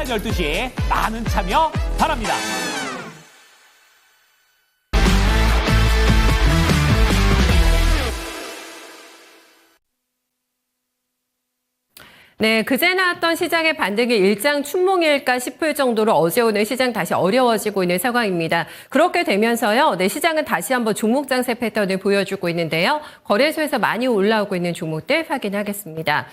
12시에 많은 참여 바랍니다. 네, 그제 나왔던 시장의 반등이 일장 춘몽일까 싶을 정도로 어제 오늘 시장 다시 어려워지고 있는 상황입니다. 그렇게 되면서요, 네, 시장은 다시 한번 종목 장세 패턴을 보여주고 있는데요. 거래소에서 많이 올라오고 있는 종목들 확인하겠습니다.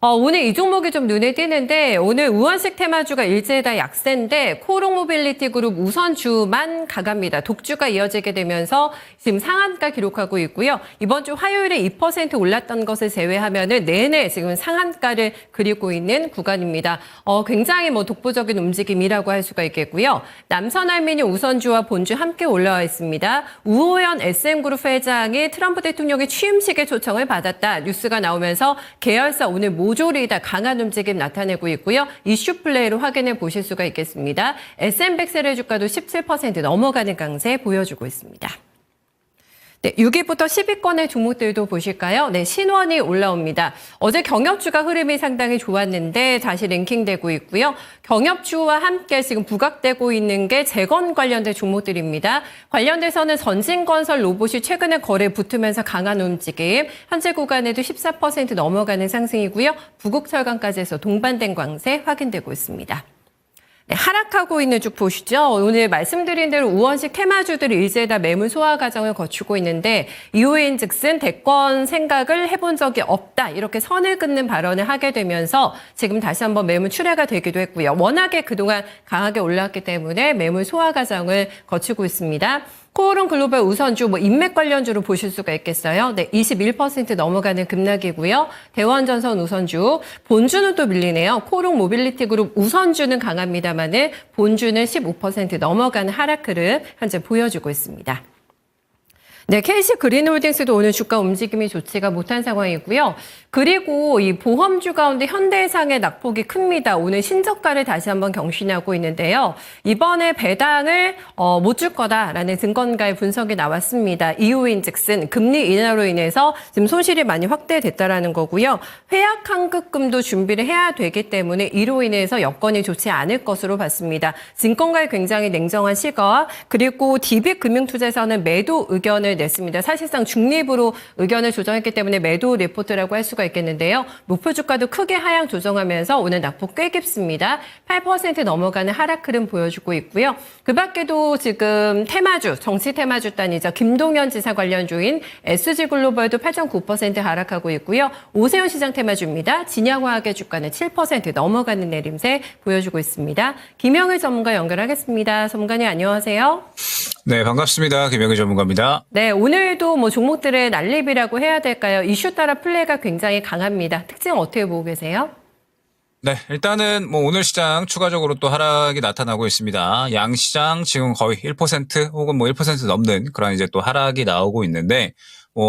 오늘 이 종목이 좀 눈에 띄는데 오늘 우원식 테마주가 일제히 다 약세인데 코오롱 모빌리티 그룹 우선주만 강합니다. 독주가 이어지게 되면서 지금 상한가 기록하고 있고요. 이번 주 화요일에 2% 올랐던 것을 제외하면은 내내 지금 상한가를 그리고 있는 구간입니다. 굉장히 독보적인 움직임이라고 할 수가 있겠고요. 남선알미늄 우선주와 본주 함께 올라와 있습니다. 우호연 SM그룹 회장이 트럼프 대통령의 취임식에 초청을 받았다. 뉴스가 나오면서 계열사 오늘 모조리 다 강한 움직임 나타내고 있고요. 이슈 플레이로 확인해 보실 수가 있겠습니다. SM백셀의 주가도 17% 넘어가는 강세 보여주고 있습니다. 네, 6위부터 10위권의 종목들도 보실까요? 네, 신원이 올라옵니다. 어제 경협주가 흐름이 상당히 좋았는데 다시 랭킹되고 있고요. 경협주와 함께 지금 부각되고 있는 게 재건 관련된 종목들입니다. 관련돼서는 전진건설 로봇이 최근에 거래에 붙으면서 강한 움직임, 현재 구간에도 14% 넘어가는 상승이고요. 부국철강까지 해서 동반된 강세 확인되고 있습니다. 네, 하락하고 있는 쭉 보시죠. 오늘 말씀드린 대로 우원식 테마주들이 일제히 다 매물 소화 과정을 거치고 있는데 이후인즉슨 대권 생각을 해본 적이 없다. 이렇게 선을 긋는 발언을 하게 되면서 지금 다시 한번 매물 출회가 되기도 했고요. 워낙에 그동안 강하게 올랐기 때문에 매물 소화 과정을 거치고 있습니다. 코오롱 글로벌 우선주, 인맥 관련주로 보실 수가 있겠어요. 네, 21% 넘어가는 급락이고요. 대원전선 우선주, 본주는 또 밀리네요. 코오롱 모빌리티 그룹 우선주는 강합니다만은 본주는 15% 넘어가는 하락 흐름 현재 보여주고 있습니다. 네, KC 그린홀딩스도 오늘 주가 움직임이 좋지가 못한 상황이고요. 그리고 이 보험주 가운데 현대해상의 낙폭이 큽니다. 오늘 신저가를 다시 한번 경신하고 있는데요. 이번에 배당을 못 줄 거다라는 증권가의 분석이 나왔습니다. 이유인즉슨 금리 인하로 인해서 지금 손실이 많이 확대됐다라는 거고요. 회약 환급금도 준비를 해야 되기 때문에 이로 인해서 여건이 좋지 않을 것으로 봤습니다. 증권가의 굉장히 냉정한 시각, 그리고 DB금융투자에서는 매도 의견을 냈습니다. 사실상 중립으로 의견을 조정했기 때문에 매도 리포트라고 할 수가 있겠는데요. 목표 주가도 크게 하향 조정하면서 오늘 낙폭 꽤 깊습니다. 8% 넘어가는 하락 흐름 보여주고 있고요. 그 밖에도 지금 테마주, 정치 테마주 단이죠. 김동연 지사 관련주인 SG글로벌도 8.9% 하락하고 있고요. 오세훈 시장 테마주입니다. 진양화학의 주가는 7% 넘어가는 내림세 보여주고 있습니다. 김영일 전문가 연결하겠습니다. 전문가님 안녕하세요. 네, 반갑습니다. 김영일 전문가입니다. 네, 오늘도 종목들의 난립이라고 해야 될까요? 이슈 따라 플레이가 굉장히 강합니다. 특징 어떻게 보고 계세요? 네, 일단은 오늘 시장 추가적으로 또 하락이 나타나고 있습니다. 양시장 지금 거의 1% 혹은 1% 넘는 그런 이제 또 하락이 나오고 있는데,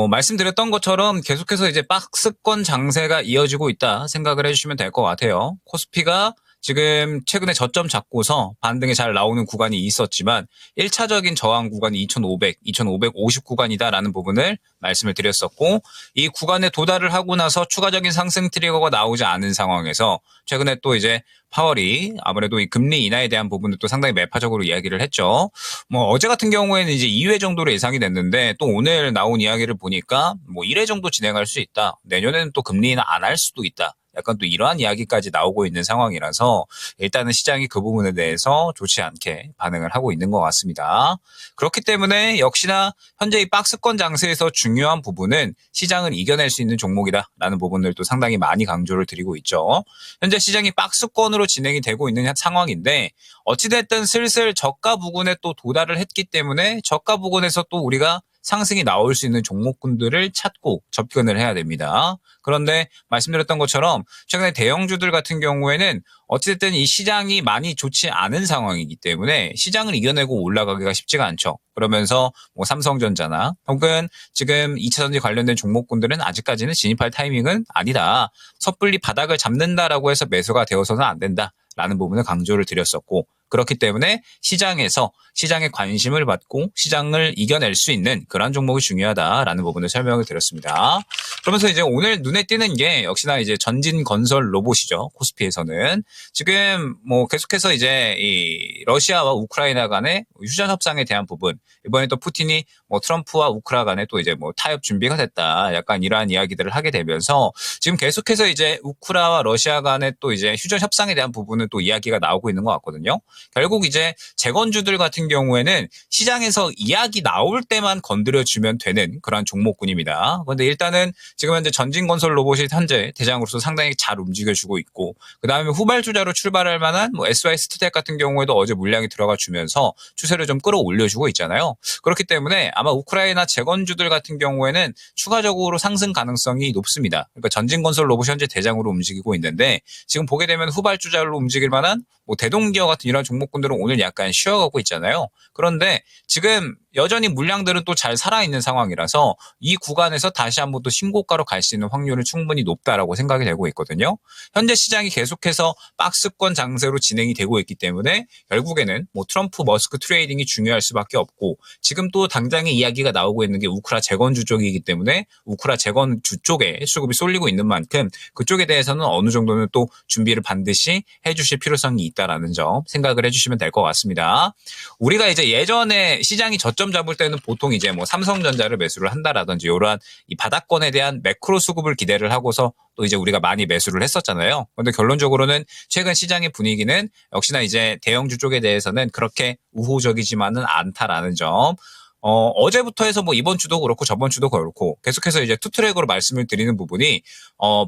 말씀드렸던 것처럼 계속해서 이제 박스권 장세가 이어지고 있다 생각을 해주시면 될 것 같아요. 코스피가 지금 최근에 저점 잡고서 반등이 잘 나오는 구간이 있었지만 1차적인 저항 구간이 2,500, 2,550 구간이다라는 부분을 말씀을 드렸었고, 이 구간에 도달을 하고 나서 추가적인 상승 트리거가 나오지 않은 상황에서 최근에 또 이제 파월이 아무래도 이 금리 인하에 대한 부분도 또 상당히 매파적으로 이야기를 했죠. 어제 같은 경우에는 이제 2회 정도로 예상이 됐는데 또 오늘 나온 이야기를 보니까 1회 정도 진행할 수 있다. 내년에는 또 금리 인하 안 할 수도 있다. 약간 또 이러한 이야기까지 나오고 있는 상황이라서 일단은 시장이 그 부분에 대해서 좋지 않게 반응을 하고 있는 것 같습니다. 그렇기 때문에 역시나 현재 이 박스권 장세에서 중요한 부분은 시장을 이겨낼 수 있는 종목이다라는 부분들도 상당히 많이 강조를 드리고 있죠. 현재 시장이 박스권으로 진행이 되고 있는 상황인데 어찌됐든 슬슬 저가 부근에 또 도달을 했기 때문에 저가 부근에서 또 우리가 상승이 나올 수 있는 종목군들을 찾고 접근을 해야 됩니다. 그런데 말씀드렸던 것처럼 최근에 대형주들 같은 경우에는 어쨌든 이 시장이 많이 좋지 않은 상황이기 때문에 시장을 이겨내고 올라가기가 쉽지가 않죠. 그러면서 삼성전자나 혹은 지금 2차전지 관련된 종목군들은 아직까지는 진입할 타이밍은 아니다. 섣불리 바닥을 잡는다라고 해서 매수가 되어서는 안 된다라는 부분을 강조를 드렸었고, 그렇기 때문에 시장에서 시장의 관심을 받고 시장을 이겨낼 수 있는 그런 종목이 중요하다라는 부분을 설명을 드렸습니다. 그러면서 이제 오늘 눈에 띄는 게 역시나 이제 전진 건설 로봇이죠. 코스피에서는 지금 뭐 계속해서 이제 이 러시아와 우크라이나 간의 휴전 협상에 대한 부분, 이번에 또 푸틴이 뭐 트럼프와 우크라 간에 또 이제 뭐 타협 준비가 됐다, 약간 이러한 이야기들을 하게 되면서 지금 계속해서 이제 우크라와 러시아 간의 또 이제 휴전 협상에 대한 부분은 또 이야기가 나오고 있는 것 같거든요. 결국 이제 재건주들 같은 경우에는 시장에서 이야기 나올 때만 건드려주면 되는 그런 종목군입니다. 그런데 일단은 지금 현재 전진건설 로봇이 현재 대장으로서 상당히 잘 움직여주고 있고, 그 다음에 후발주자로 출발할 만한 뭐 SY스트텍 같은 경우에도 어제 물량이 들어가 주면서 추세를 좀 끌어올려주고 있잖아요. 그렇기 때문에 아마 우크라이나 재건주들 같은 경우에는 추가적으로 상승 가능성이 높습니다. 그러니까 전진건설 로봇이 현재 대장으로 움직이고 있는데, 지금 보게 되면 후발주자로 움직일 만한 뭐 대동기업 같은 이런 종목군들은 오늘 약간 쉬어가고 있잖아요. 그런데 지금 여전히 물량들은 또 잘 살아있는 상황이라서 이 구간에서 다시 한번 또 신고가로 갈 수 있는 확률은 충분히 높다라고 생각이 되고 있거든요. 현재 시장이 계속해서 박스권 장세로 진행이 되고 있기 때문에 결국에는 뭐 트럼프 머스크 트레이딩이 중요할 수밖에 없고, 지금 또 당장의 이야기가 나오고 있는 게 우크라 재건주 쪽이기 때문에 우크라 재건주 쪽에 수급이 쏠리고 있는 만큼 그쪽에 대해서는 어느 정도는 또 준비를 반드시 해주실 필요성이 있다라는 점 생각을 해주시면 될 것 같습니다. 우리가 이제 예전에 시장이 저점 잡을 때는 보통 이제 뭐 삼성전자를 매수를 한다라든지 이러한 이 바닥권에 대한 매크로 수급을 기대를 하고서 또 이제 우리가 많이 매수를 했었잖아요. 그런데 결론적으로는 최근 시장의 분위기는 역시나 이제 대형주 쪽에 대해서는 그렇게 우호적이지만은 않다라는 점. 어제부터 해서 뭐 이번 주도 그렇고 저번 주도 그렇고 계속해서 이제 투트랙으로 말씀을 드리는 부분이,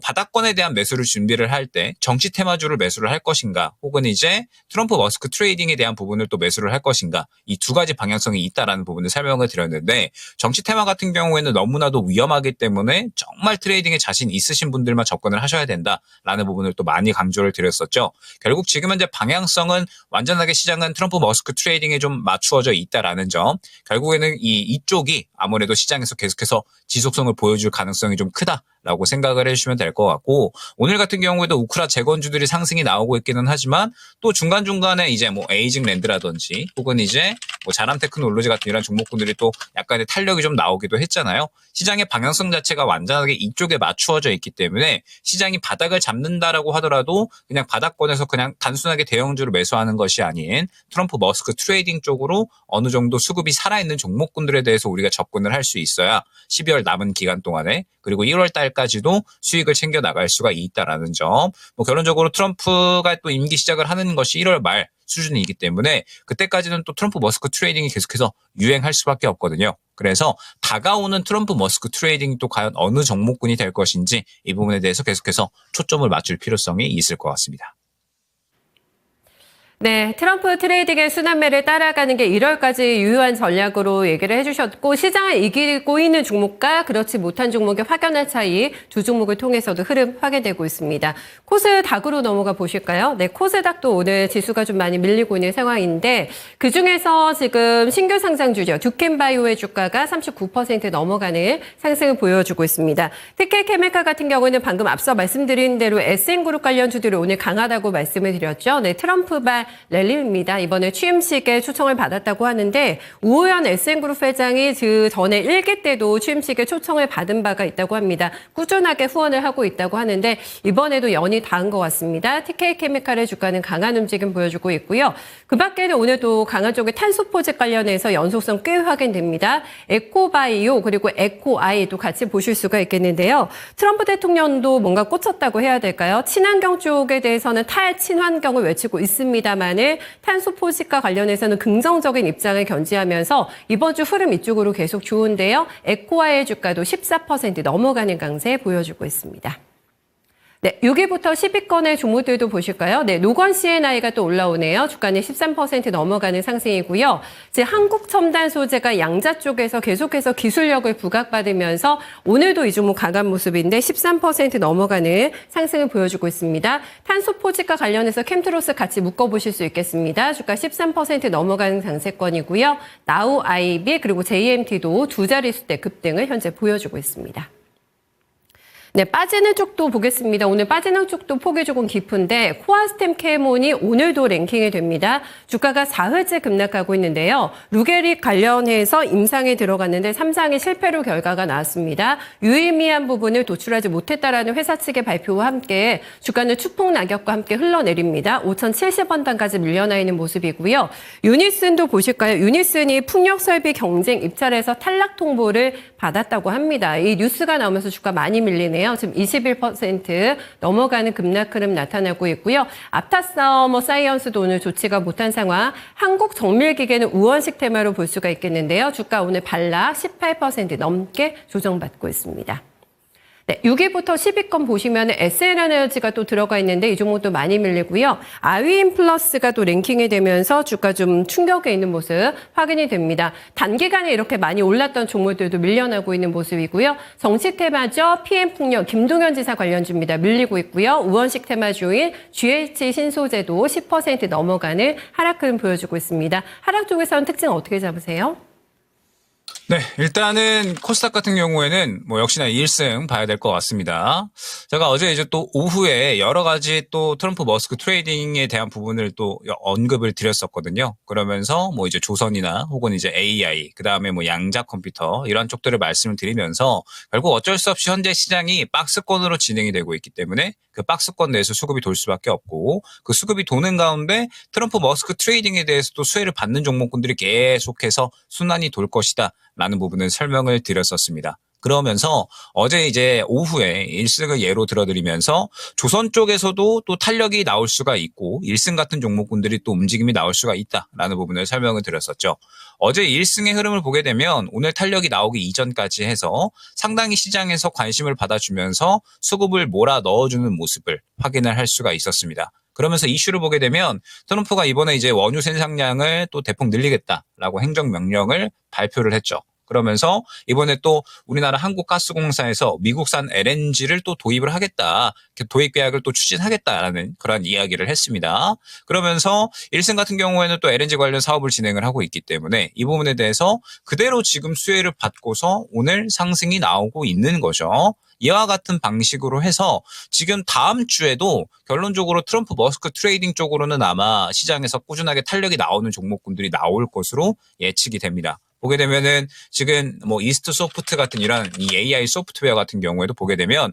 바닥권에 대한 매수를 준비를 할 때 정치 테마주를 매수를 할 것인가, 혹은 이제 트럼프 머스크 트레이딩에 대한 부분을 또 매수를 할 것인가, 이 두 가지 방향성이 있다라는 부분을 설명을 드렸는데, 정치 테마 같은 경우에는 너무나도 위험하기 때문에 정말 트레이딩에 자신 있으신 분들만 접근을 하셔야 된다라는 부분을 또 많이 강조를 드렸었죠. 결국 지금 현재 방향성은 완전하게 시장은 트럼프 머스크 트레이딩에 좀 맞추어져 있다라는 점, 결국에는 이쪽이 아무래도 시장에서 계속해서 지속성을 보여줄 가능성이 좀 크다라고 생각을 해주시면 될 것 같고, 오늘 같은 경우에도 우크라 재건주들이 상승이 나오고 있기는 하지만 또 중간중간에 이제 뭐 에이징랜드라든지 혹은 이제 뭐 자람 테크놀로지 같은 이런 종목군들이 또 약간의 탄력이 좀 나오기도 했잖아요. 시장의 방향성 자체가 완전하게 이쪽에 맞추어져 있기 때문에 시장이 바닥을 잡는다라고 하더라도 그냥 바닥권에서 그냥 단순하게 대형주를 매수하는 것이 아닌 트럼프 머스크 트레이딩 쪽으로 어느 정도 수급이 살아있는 종목군들에 대해서 우리가 접근을 할 수 있어야 12월 남은 기간 동안에, 그리고 1월 달까지도 수익을 챙겨 나갈 수가 있다라는 점. 뭐 결론적으로 트럼프가 또 임기 시작을 하는 것이 1월 말 수준이기 때문에 그때까지는 또 트럼프 머스크 트레이딩이 계속해서 유행할 수밖에 없거든요. 그래서 다가오는 트럼프 머스크 트레이딩이 또 과연 어느 종목군이 될 것인지 이 부분에 대해서 계속해서 초점을 맞출 필요성이 있을 것 같습니다. 네, 트럼프 트레이딩의 순환매를 따라가는 게 1월까지 유효한 전략으로 얘기를 해주셨고, 시장을 이기고 있는 종목과 그렇지 못한 종목의 확연한 차이, 두 종목을 통해서도 흐름 확인되고 있습니다. 코스닥으로 넘어가 보실까요? 네, 코스닥도 오늘 지수가 좀 많이 밀리고 있는 상황인데, 그중에서 지금 신규 상장주죠. 두캔바이오의 주가가 39% 넘어가는 상승을 보여주고 있습니다. 특히 케미칼 같은 경우는 방금 앞서 말씀드린 대로 SN그룹 관련주들이 오늘 강하다고 말씀을 드렸죠. 네, 트럼프발 랠리입니다. 이번에 취임식에 초청을 받았다고 하는데, 우호연 SN그룹 회장이 그 전에 일기 때도 취임식에 초청을 받은 바가 있다고 합니다. 꾸준하게 후원을 하고 있다고 하는데 이번에도 연이 닿은 것 같습니다. TK케미칼의 주가는 강한 움직임 보여주고 있고요. 그 밖에는 오늘도 강한 쪽의 탄소포집 관련해서 연속성 꽤 확인됩니다. 에코바이오 그리고 에코아이도 같이 보실 수가 있겠는데요. 트럼프 대통령도 뭔가 꽂혔다고 해야 될까요? 친환경 쪽에 대해서는 탈친환경을 외치고 있습니다만 탄소 포식과 관련해서는 긍정적인 입장을 견지하면서 이번 주 흐름 이쪽으로 계속 좋은데요. 에코아의 주가도 14% 넘어가는 강세 보여주고 있습니다. 네, 6위부터 10위권의 종목들도 보실까요? 네, 노건 C&I가 또 올라오네요. 주가는 13% 넘어가는 상승이고요. 이제 한국첨단소재가 양자 쪽에서 계속해서 기술력을 부각받으면서 오늘도 이 종목 강한 모습인데 13% 넘어가는 상승을 보여주고 있습니다. 탄소 포집과 관련해서 캠트로스 같이 묶어보실 수 있겠습니다. 주가 13% 넘어가는 강세권이고요. 나우 IB 그리고 JMT도 두 자릿수대 급등을 현재 보여주고 있습니다. 네, 빠지는 쪽도 보겠습니다. 오늘 빠지는 쪽도 폭이 조금 깊은데 코아스템 케몬이 오늘도 랭킹이 됩니다. 주가가 4흘째 급락하고 있는데요. 루게릭 관련해서 임상에 들어갔는데 3상의 실패로 결과가 나왔습니다. 유의미한 부분을 도출하지 못했다라는 회사 측의 발표와 함께 주가는 추풍 낙엽과 함께 흘러내립니다. 5,070원단까지 밀려나 있는 모습이고요. 유니슨도 보실까요? 유니슨이 풍력 설비 경쟁 입찰에서 탈락 통보를 받았다고 합니다. 이 뉴스가 나오면서 주가 많이 밀리네요. 지금 21% 넘어가는 급락 흐름 나타나고 있고요. 앞타서머 사이언스도 오늘 좋지가 못한 상황. 한국 정밀기계는 우원식 테마로 볼 수가 있겠는데요. 주가 오늘 반락 18% 넘게 조정받고 있습니다. 네, 6위부터 10위권 보시면 SN에너지가 또 들어가 있는데 이 종목도 많이 밀리고요. 아위인플러스가 또 랭킹이 되면서 주가 좀 충격에 있는 모습 확인이 됩니다. 단기간에 이렇게 많이 올랐던 종목들도 밀려나고 있는 모습이고요. 정치 테마죠. PM풍력 김동연 지사 관련주입니다. 밀리고 있고요. 우원식 테마주인 GH 신소재도 10% 넘어가는 하락 흐름 보여주고 있습니다. 하락 쪽에서는 특징 어떻게 잡으세요? 네, 일단은 코스닥 같은 경우에는 뭐 역시나 1승 봐야 될 것 같습니다. 제가 어제 이제 또 오후에 여러 가지 또 트럼프 머스크 트레이딩에 대한 부분을 또 언급을 드렸었거든요. 그러면서 뭐 이제 조선이나 혹은 이제 AI, 그 다음에 뭐 양자 컴퓨터 이런 쪽들을 말씀을 드리면서 결국 어쩔 수 없이 현재 시장이 박스권으로 진행이 되고 있기 때문에 그 박스권 내에서 수급이 돌 수밖에 없고 그 수급이 도는 가운데 트럼프 머스크 트레이딩에 대해서도 수혜를 받는 종목군들이 계속해서 순환이 돌 것이다 라는 부분을 설명을 드렸었습니다. 그러면서 어제 이제 오후에 1승을 예로 들어드리면서 조선 쪽에서도 또 탄력이 나올 수가 있고 1승 같은 종목군들이 또 움직임이 나올 수가 있다라는 부분을 설명을 드렸었죠. 어제 1승의 흐름을 보게 되면 오늘 탄력이 나오기 이전까지 해서 상당히 시장에서 관심을 받아주면서 수급을 몰아 넣어주는 모습을 확인을 할 수가 있었습니다. 그러면서 이슈를 보게 되면 트럼프가 이번에 이제 원유 생산량을 또 대폭 늘리겠다라고 행정명령을 발표를 했죠. 그러면서 이번에 또 우리나라 한국가스공사에서 미국산 LNG를 또 도입을 하겠다. 도입 계약을 또 추진하겠다라는 그런 이야기를 했습니다. 그러면서 일승 같은 경우에는 또 LNG 관련 사업을 진행을 하고 있기 때문에 이 부분에 대해서 그대로 지금 수혜를 받고서 오늘 상승이 나오고 있는 거죠. 이와 같은 방식으로 해서 지금 다음 주에도 결론적으로 트럼프 머스크 트레이딩 쪽으로는 아마 시장에서 꾸준하게 탄력이 나오는 종목군들이 나올 것으로 예측이 됩니다. 보게 되면은 지금 뭐 이스트 소프트 같은 이런 이 AI 소프트웨어 같은 경우에도 보게 되면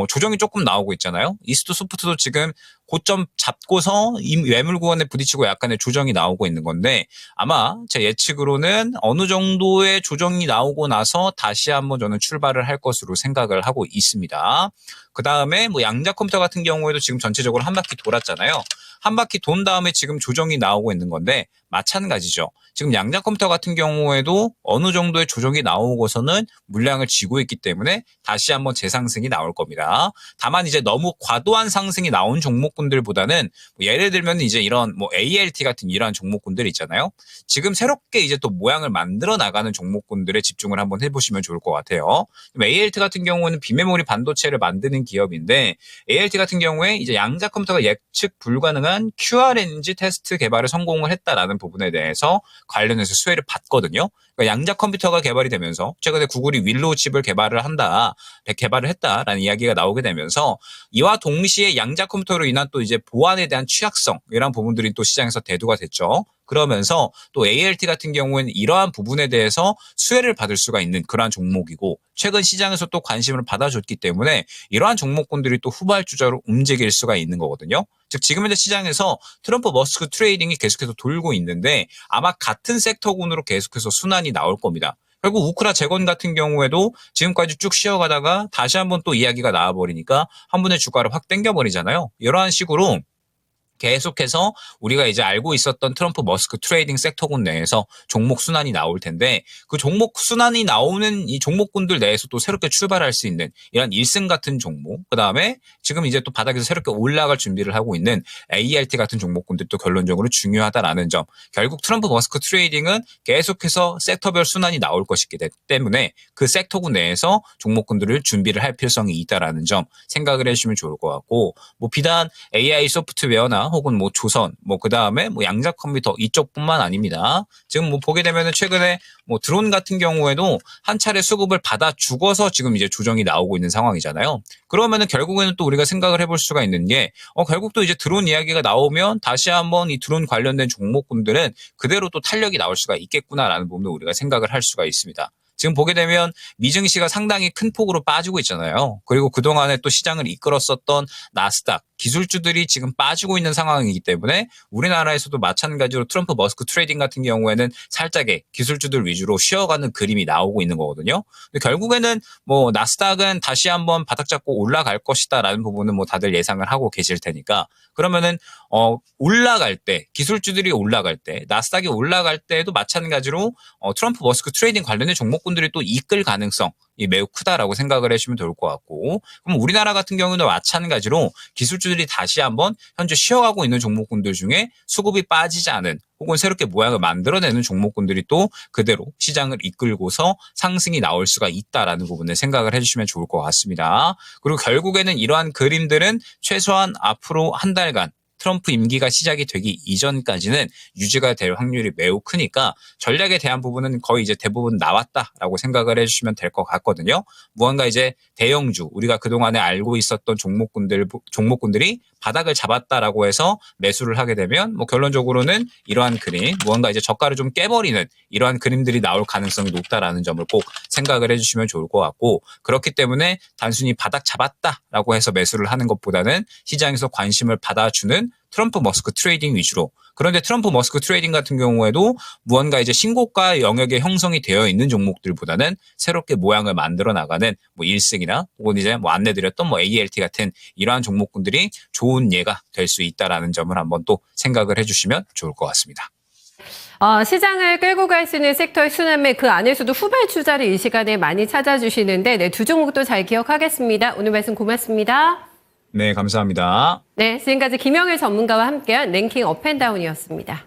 조정이 조금 나오고 있잖아요. 이스트 소프트도 지금 고점 잡고서 이 매물 구간에 부딪히고 약간의 조정이 나오고 있는 건데 아마 제 예측으로는 어느 정도의 조정이 나오고 나서 다시 한번 저는 출발을 할 것으로 생각을 하고 있습니다. 그 다음에 뭐 양자 컴퓨터 같은 경우에도 지금 전체적으로 한 바퀴 돌았잖아요. 한 바퀴 돈 다음에 지금 조정이 나오고 있는 건데 마찬가지죠. 지금 양자 컴퓨터 같은 경우에도 어느 정도의 조정이 나오고서는 물량을 쥐고 있기 때문에 다시 한번 재상승이 나올 겁니다. 다만 이제 너무 과도한 상승이 나온 종목군들보다는 예를 들면 이제 이런 뭐 ALT 같은 이러한 종목군들 있잖아요. 지금 새롭게 이제 또 모양을 만들어 나가는 종목군들에 집중을 한번 해보시면 좋을 것 같아요. ALT 같은 경우는 비메모리 반도체를 만드는 기업인데 ALT 같은 경우에 이제 양자 컴퓨터가 예측 불가능한 QRNG 테스트 개발을 성공을 했다라는 부분에 대해서 관련해서 수혜를 받거든요. 그러니까 양자 컴퓨터가 개발이 되면서 최근에 구글이 윌로우 칩을 개발을 했다라는 이야기가 나오게 되면서 이와 동시에 양자 컴퓨터로 인한 또 이제 보안에 대한 취약성 이런 부분들이 또 시장에서 대두가 됐죠. 그러면서 또 ALT 같은 경우에는 이러한 부분에 대해서 수혜를 받을 수가 있는 그러한 종목이고 최근 시장에서 또 관심을 받아줬기 때문에 이러한 종목군들이 또 후발주자로 움직일 수가 있는 거거든요. 즉 지금 현재 시장에서 트럼프 머스크 트레이딩이 계속해서 돌고 있는데 아마 같은 섹터군으로 계속해서 순환이 나올 겁니다. 결국 우크라 재건 같은 경우에도 지금까지 쭉 쉬어가다가 다시 한번 또 이야기가 나와버리니까 한 번에 주가를 확 당겨버리잖아요. 이러한 식으로 계속해서 우리가 이제 알고 있었던 트럼프 머스크 트레이딩 섹터군 내에서 종목 순환이 나올 텐데 그 종목 순환이 나오는 이 종목군들 내에서 또 새롭게 출발할 수 있는 이런 1승 같은 종목 그다음에 지금 이제 또 바닥에서 새롭게 올라갈 준비를 하고 있는 ALT 같은 종목군들도 결론적으로 중요하다라는 점. 결국 트럼프 머스크 트레이딩은 계속해서 섹터별 순환이 나올 것이기 때문에 그 섹터군 내에서 종목군들을 준비를 할 필요성이 있다라는 점 생각을 해주시면 좋을 것 같고 뭐 비단 AI 소프트웨어나 혹은 뭐 조선, 뭐 그다음에 뭐 양자컴퓨터 이쪽뿐만 아닙니다. 지금 뭐 보게 되면은 최근에 뭐 드론 같은 경우에도 한 차례 수급을 받아 죽어서 지금 이제 조정이 나오고 있는 상황이잖아요. 그러면은 결국에는 또 우리가 생각을 해볼 수가 있는 게 결국 또 이제 드론 이야기가 나오면 다시 한번 이 드론 관련된 종목군들은 그대로 또 탄력이 나올 수가 있겠구나라는 부분도 우리가 생각을 할 수가 있습니다. 지금 보게 되면 미증시가 상당히 큰 폭으로 빠지고 있잖아요. 그리고 그동안에 또 시장을 이끌었었던 나스닥, 기술주들이 지금 빠지고 있는 상황이기 때문에 우리나라에서도 마찬가지로 트럼프 머스크 트레이딩 같은 경우에는 살짝의 기술주들 위주로 쉬어가는 그림이 나오고 있는 거거든요. 근데 결국에는 뭐 나스닥은 다시 한번 바닥 잡고 올라갈 것이다라는 부분은 뭐 다들 예상을 하고 계실 테니까 그러면은 올라갈 때 기술주들이 올라갈 때 나스닥이 올라갈 때도 마찬가지로 트럼프 머스크 트레이딩 관련된 종목군들이 또 이끌 가능성이 매우 크다라고 생각을 해주시면 좋을 것 같고 그럼 우리나라 같은 경우는 마찬가지로 기술주들이 다시 한번 현재 쉬어가고 있는 종목군들 중에 수급이 빠지지 않은 혹은 새롭게 모양을 만들어내는 종목군들이 또 그대로 시장을 이끌고서 상승이 나올 수가 있다라는 부분을 생각을 해주시면 좋을 것 같습니다. 그리고 결국에는 이러한 그림들은 최소한 앞으로 한 달간 트럼프 임기가 시작이 되기 이전까지는 유지가 될 확률이 매우 크니까 전략에 대한 부분은 거의 이제 대부분 나왔다라고 생각을 해주시면 될 것 같거든요. 무언가 이제 대형주 우리가 그동안에 알고 있었던 종목군들이 바닥을 잡았다라고 해서 매수를 하게 되면 뭐 결론적으로는 이러한 그림 무언가 이제 저가를 좀 깨버리는 이러한 그림들이 나올 가능성이 높다라는 점을 꼭 생각을 해주시면 좋을 것 같고 그렇기 때문에 단순히 바닥 잡았다라고 해서 매수를 하는 것보다는 시장에서 관심을 받아주는 트럼프 머스크 트레이딩 위주로 그런데 트럼프 머스크 트레이딩 같은 경우에도 무언가 이제 신고가 영역에 형성이 되어 있는 종목들보다는 새롭게 모양을 만들어 나가는 뭐 일승이나 혹은 이제 뭐 안내드렸던 뭐 ALT 같은 이러한 종목군들이 좋은 예가 될 수 있다라는 점을 한번 또 생각을 해주시면 좋을 것 같습니다. 시장을 끌고 갈 수 있는 섹터의 순환매 그 안에서도 후발주자를 이 시간에 많이 찾아주시는데 네, 두 종목도 잘 기억하겠습니다. 오늘 말씀 고맙습니다. 네, 감사합니다. 네, 지금까지 김영일 전문가와 함께한 랭킹 업앤다운이었습니다.